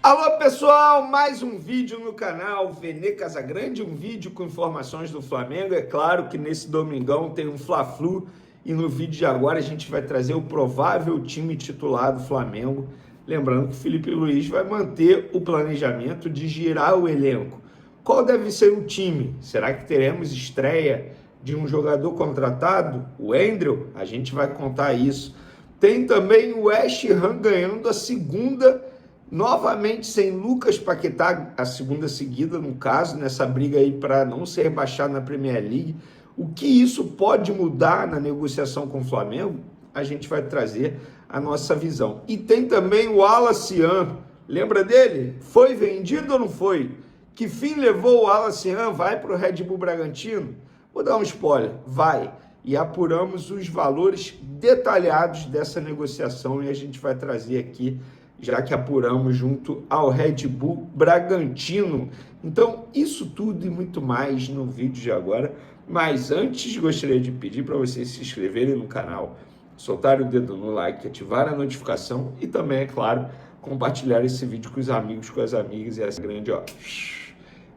Alô pessoal, mais um vídeo no canal Vene Casagrande, um vídeo com informações do Flamengo. É claro que nesse domingão tem um Fla-Flu e no vídeo de agora a gente vai trazer o provável time titular do Flamengo. Lembrando que o Felipe Luiz vai manter o planejamento de girar o elenco. Qual deve ser o time? Será que teremos estreia de um jogador contratado? O Endriel? A gente vai contar isso. Tem também o West Ham ganhando a segunda, novamente sem Lucas Paquetá, a segunda seguida no caso, nessa briga aí para não ser rebaixado na Premier League. O que isso pode mudar na negociação com o Flamengo? A gente vai trazer a nossa visão. E tem também o Wallace Yan, lembra dele? Foi vendido ou não foi? Que fim levou o Wallace Yan? Vai para o Red Bull Bragantino? Vou dar um spoiler, vai. E apuramos os valores detalhados dessa negociação e a gente vai trazer aqui, já que apuramos junto ao Red Bull Bragantino. Então, isso tudo e muito mais no vídeo de agora. Mas antes, gostaria de pedir para vocês se inscreverem no canal, soltarem o dedo no like, ativar a notificação e também, é claro, compartilhar esse vídeo com os amigos, com as amigas. E essa grande, ó,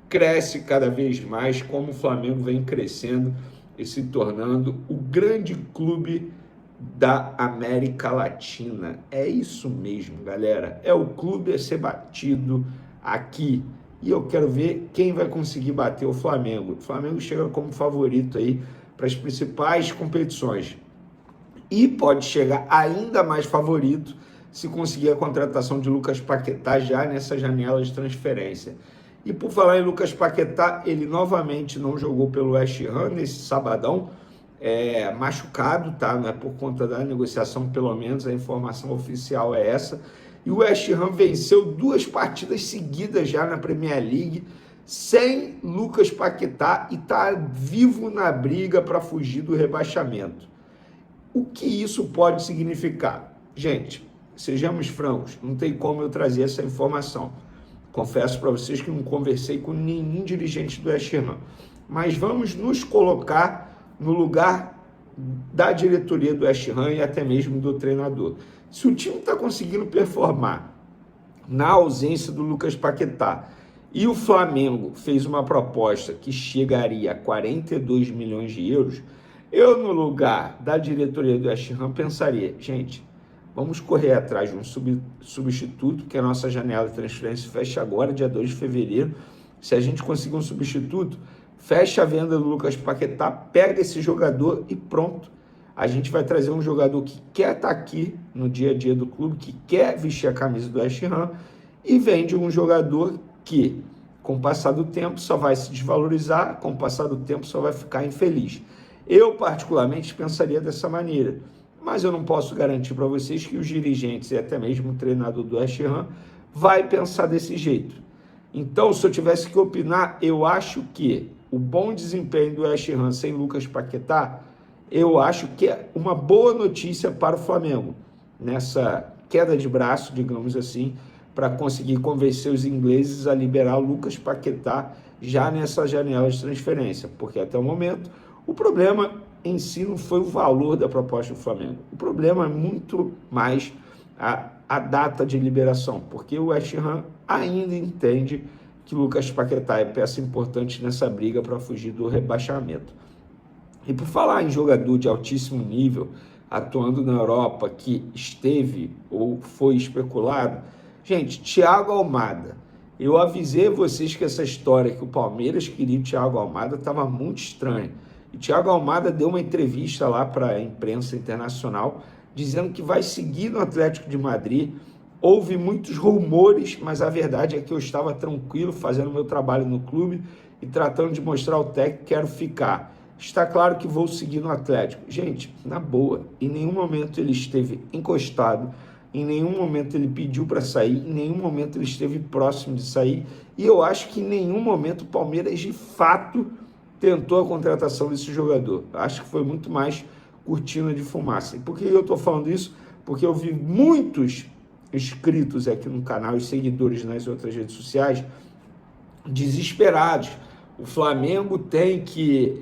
cresce cada vez mais, como o Flamengo vem crescendo e se tornando o grande clube da América Latina. É isso mesmo, galera. É o clube a ser batido aqui. E eu quero ver quem vai conseguir bater o Flamengo. O Flamengo chega como favorito aí para as principais competições. E pode chegar ainda mais favorito se conseguir a contratação de Lucas Paquetá já nessa janela de transferência. E por falar em Lucas Paquetá, ele novamente não jogou pelo West Ham nesse sabadão, machucado, tá? Não é por conta da negociação, pelo menos a informação oficial é essa. E o West Ham venceu 2 partidas seguidas já na Premier League, sem Lucas Paquetá, e tá vivo na briga para fugir do rebaixamento. O que isso pode significar? Gente, sejamos francos, não tem como eu trazer essa informação. Confesso para vocês que não conversei com nenhum dirigente do West Ham, mas vamos nos colocar no lugar da diretoria do West Ham e até mesmo do treinador. Se o time está conseguindo performar na ausência do Lucas Paquetá e o Flamengo fez uma proposta que chegaria a 42 milhões de euros, eu, no lugar da diretoria do West Ham, pensaria, gente, vamos correr atrás de um substituto, que a nossa janela de transferência fecha agora, dia 2 de fevereiro. Se a gente conseguir um substituto, fecha a venda do Lucas Paquetá, pega esse jogador e pronto. A gente vai trazer um jogador que quer estar aqui no dia a dia do clube, que quer vestir a camisa do West Ham, e vende um jogador que, com o passar do tempo, só vai se desvalorizar, com o passar do tempo, só vai ficar infeliz. Eu, particularmente, pensaria dessa maneira. Mas eu não posso garantir para vocês que os dirigentes e até mesmo o treinador do West Ham vai pensar desse jeito. Então, se eu tivesse que opinar, eu acho que o bom desempenho do West Ham sem Lucas Paquetá, eu acho que é uma boa notícia para o Flamengo, nessa queda de braço, digamos assim, para conseguir convencer os ingleses a liberar o Lucas Paquetá já nessa janela de transferência, porque até o momento o problema em si não foi o valor da proposta do Flamengo. O problema é muito mais a data de liberação, porque o West Ham ainda entende que Lucas Paquetá é peça importante nessa briga para fugir do rebaixamento. E por falar em jogador de altíssimo nível, atuando na Europa, que esteve ou foi especulado, gente, Thiago Almada. Eu avisei vocês que essa história que o Palmeiras queria o Thiago Almada estava muito estranha. E Thiago Almada deu uma entrevista lá para a imprensa internacional, dizendo que vai seguir no Atlético de Madrid. Houve muitos rumores, mas a verdade é que eu estava tranquilo, fazendo meu trabalho no clube e tratando de mostrar ao técnico que quero ficar. Está claro que vou seguir no Atlético. Gente, na boa, em nenhum momento ele esteve encostado, em nenhum momento ele pediu para sair, em nenhum momento ele esteve próximo de sair, e eu acho que em nenhum momento o Palmeiras de fato tentou a contratação desse jogador. Acho que foi muito mais cortina de fumaça. E por que eu estou falando isso? Porque eu vi muitos inscritos aqui no canal e seguidores nas outras redes sociais desesperados. O Flamengo tem que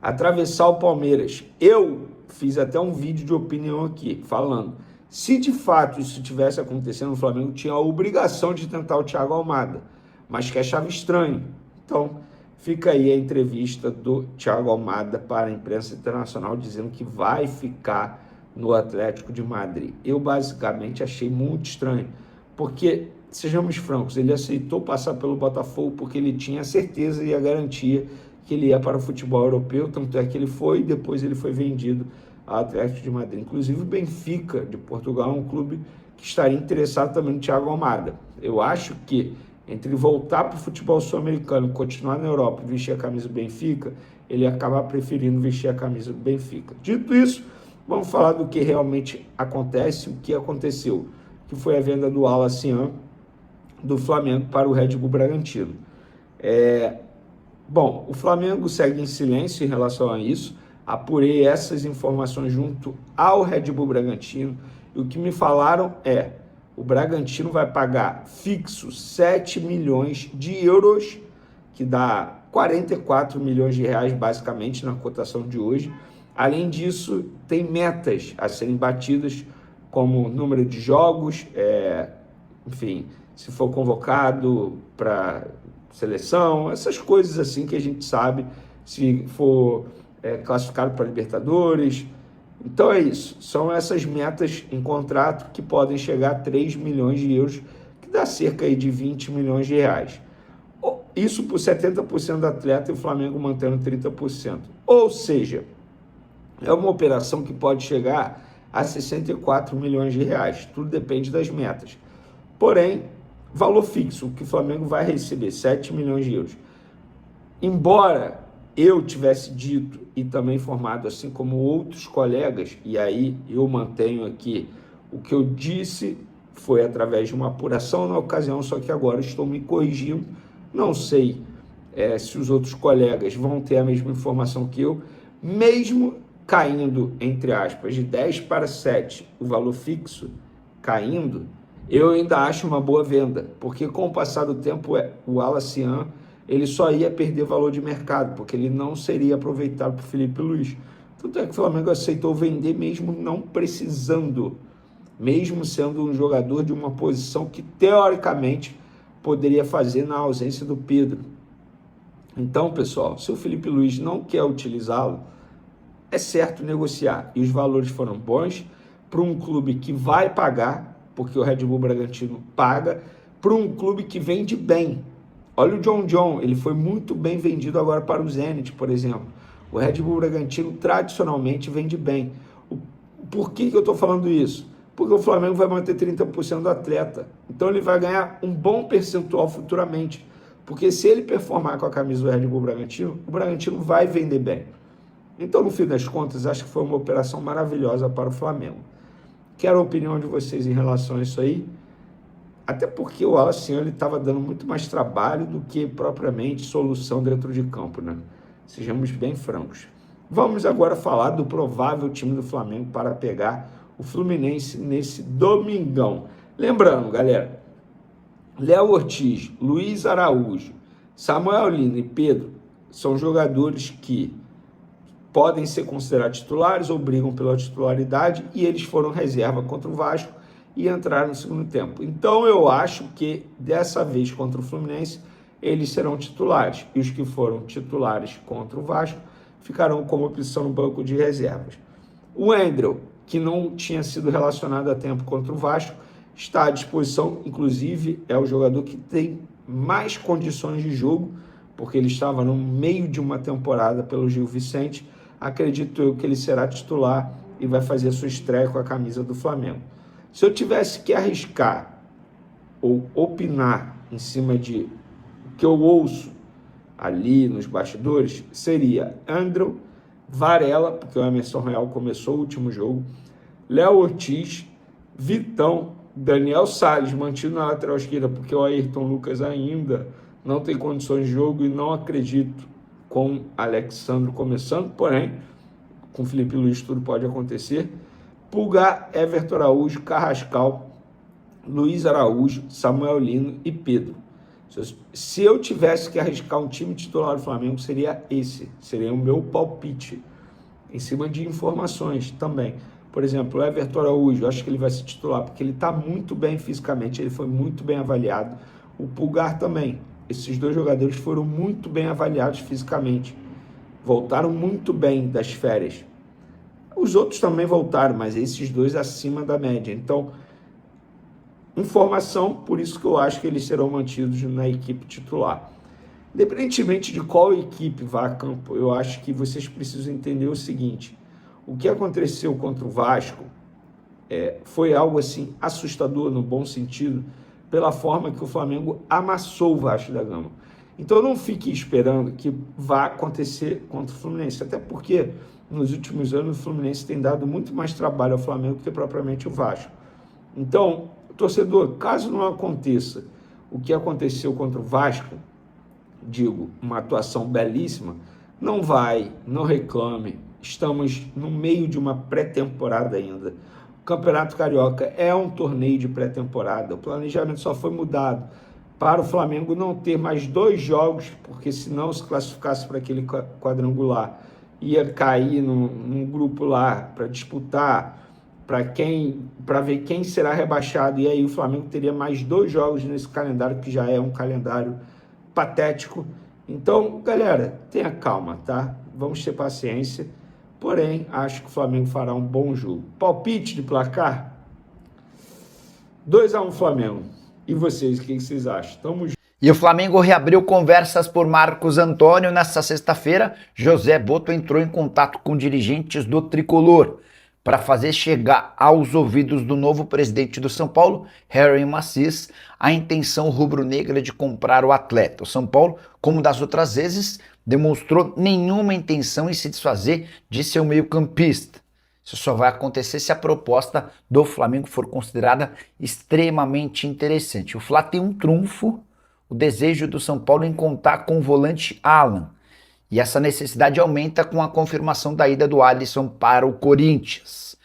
atravessar o Palmeiras. Eu fiz até um vídeo de opinião aqui, falando, Se de fato isso tivesse acontecendo, o Flamengo tinha a obrigação de tentar o Thiago Almada, mas que achava estranho. Então, fica aí a entrevista do Thiago Almada para a imprensa internacional dizendo que vai ficar no Atlético de Madrid. Eu basicamente achei muito estranho, porque, sejamos francos, ele aceitou passar pelo Botafogo porque ele tinha a certeza e a garantia que ele ia para o futebol europeu, tanto é que ele foi e depois ele foi vendido ao Atlético de Madrid. Inclusive o Benfica de Portugal é um clube que estaria interessado também no Thiago Almada. Eu acho que entre voltar para o futebol sul-americano, continuar na Europa e vestir a camisa do Benfica, ele ia acabar preferindo vestir a camisa do Benfica. Dito isso, vamos falar do que realmente acontece, o que aconteceu, que foi a venda do Al-Nassr do Flamengo para o Red Bull Bragantino. Bom, o Flamengo segue em silêncio em relação a isso. Apurei essas informações junto ao Red Bull Bragantino e o que me falaram é: o Bragantino vai pagar fixo 7 milhões de euros, que dá 44 milhões de reais basicamente na cotação de hoje. Além disso, tem metas a serem batidas, como número de jogos, enfim, se for convocado para seleção, essas coisas assim que a gente sabe, se for classificado para Libertadores. Então é isso, são essas metas em contrato que podem chegar a 3 milhões de euros, que dá cerca aí de 20 milhões de reais. Isso por 70% do atleta e o Flamengo mantendo 30%. Ou seja, é uma operação que pode chegar a 64 milhões de reais, tudo depende das metas. Porém, valor fixo, que o Flamengo vai receber, 7 milhões de euros. Embora eu tivesse dito e também informado, assim como outros colegas, e aí eu mantenho aqui, o que eu disse foi através de uma apuração na ocasião, só que agora estou me corrigindo, não sei se os outros colegas vão ter a mesma informação que eu, mesmo caindo, entre aspas, de 10 para 7, o valor fixo caindo, eu ainda acho uma boa venda, porque com o passar do tempo o Al-Nassr ele só ia perder valor de mercado, porque ele não seria aproveitado por Felipe Luiz. Tanto é que o Flamengo aceitou vender mesmo não precisando, mesmo sendo um jogador de uma posição que teoricamente poderia fazer na ausência do Pedro. Então, pessoal, se o Felipe Luiz não quer utilizá-lo, é certo negociar. E os valores foram bons para um clube que vai pagar, porque o Red Bull Bragantino paga, para um clube que vende bem. Olha o John, ele foi muito bem vendido agora para o Zenit, por exemplo. O Red Bull Bragantino tradicionalmente vende bem. Por que eu estou falando isso? Porque o Flamengo vai manter 30% do atleta. Então ele vai ganhar um bom percentual futuramente. Porque se ele performar com a camisa do Red Bull Bragantino, o Bragantino vai vender bem. Então, no fim das contas, acho que foi uma operação maravilhosa para o Flamengo. Quero a opinião de vocês em relação a isso aí. Até porque o Al-Nassr estava dando muito mais trabalho do que propriamente solução dentro de campo, né? Sejamos bem francos. Vamos agora falar do provável time do Flamengo para pegar o Fluminense nesse domingão. Lembrando, galera, Léo Ortiz, Luiz Araújo, Samuel Lino e Pedro são jogadores que podem ser considerados titulares ou brigam pela titularidade e eles foram reserva contra o Vasco e entraram no segundo tempo. Então eu acho que dessa vez contra o Fluminense eles serão titulares e os que foram titulares contra o Vasco ficarão como opção no banco de reservas. O Wendel, que não tinha sido relacionado a tempo contra o Vasco, está à disposição, inclusive é o jogador que tem mais condições de jogo, porque ele estava no meio de uma temporada pelo Gil Vicente. Acredito eu que ele será titular e vai fazer a sua estreia com a camisa do Flamengo. Se eu tivesse que arriscar ou opinar em cima de o que eu ouço ali nos bastidores, seria André, Varela, porque o Emerson Royal começou o último jogo, Léo Ortiz, Vitão, Daniel Salles, mantido na lateral esquerda, porque o Ayrton Lucas ainda não tem condições de jogo e não acredito com Alexandre começando, porém, com Felipe Luiz tudo pode acontecer. Pulgar, Everton Araújo, Carrascal, Luiz Araújo, Samuel Lino e Pedro. Se eu tivesse que arriscar um time titular do Flamengo, seria esse. Seria o meu palpite, em cima de informações também. Por exemplo, o Everton Araújo, eu acho que ele vai se titular, porque ele está muito bem fisicamente, ele foi muito bem avaliado. O Pulgar também. Esses dois jogadores foram muito bem avaliados fisicamente. Voltaram muito bem das férias. Os outros também voltaram, mas esses dois acima da média. Então, informação, por isso que eu acho que eles serão mantidos na equipe titular. Independentemente de qual equipe vá a campo, eu acho que vocês precisam entender o seguinte: o que aconteceu contra o Vasco foi algo assim assustador no bom sentido, pela forma que o Flamengo amassou o Vasco da Gama. Então não fique esperando que vá acontecer contra o Fluminense, até porque nos últimos anos o Fluminense tem dado muito mais trabalho ao Flamengo que propriamente o Vasco. Então, torcedor, caso não aconteça o que aconteceu contra o Vasco, digo, uma atuação belíssima, não reclame, estamos no meio de uma pré-temporada ainda. O Campeonato Carioca é um torneio de pré-temporada, o planejamento só foi mudado para o Flamengo não ter mais 2 jogos, porque senão se classificasse para aquele quadrangular, ia cair num grupo lá para disputar, para ver quem será rebaixado, e aí o Flamengo teria mais 2 jogos nesse calendário, que já é um calendário patético. Então, galera, tenha calma, tá? Vamos ter paciência. Porém, acho que o Flamengo fará um bom jogo. Palpite de placar? 2-1 Flamengo. E vocês, o que vocês acham? Tamo junto. E o Flamengo reabriu conversas por Marcos Antônio. Nesta sexta-feira, José Botto entrou em contato com dirigentes do Tricolor para fazer chegar aos ouvidos do novo presidente do São Paulo, Harry Macis, a intenção rubro-negra de comprar o atleta. O São Paulo, como das outras vezes, demonstrou nenhuma intenção em se desfazer de seu meio-campista. Isso só vai acontecer se a proposta do Flamengo for considerada extremamente interessante. O Fla tem um trunfo, o desejo do São Paulo em contar com o volante Alan. E essa necessidade aumenta com a confirmação da ida do Alisson para o Corinthians.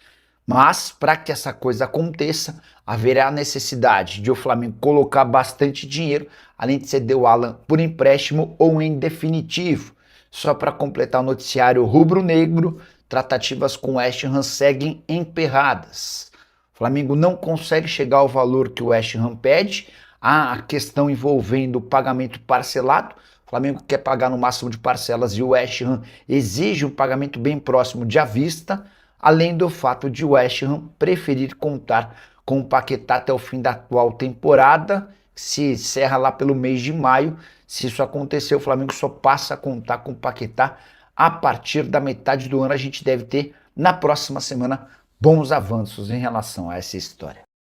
Mas, para que essa coisa aconteça, haverá a necessidade de o Flamengo colocar bastante dinheiro, além de ceder o Alan por empréstimo ou em definitivo. Só para completar o noticiário rubro-negro, tratativas com o West Ham seguem emperradas. O Flamengo não consegue chegar ao valor que o West Ham pede. Há a questão envolvendo o pagamento parcelado. O Flamengo quer pagar no máximo de parcelas e o West Ham exige um pagamento bem próximo de à vista, além do fato de o West Ham preferir contar com o Paquetá até o fim da atual temporada, que se encerra lá pelo mês de maio. Se isso acontecer, o Flamengo só passa a contar com o Paquetá a partir da metade do ano. A gente deve ter, na próxima semana, bons avanços em relação a essa história.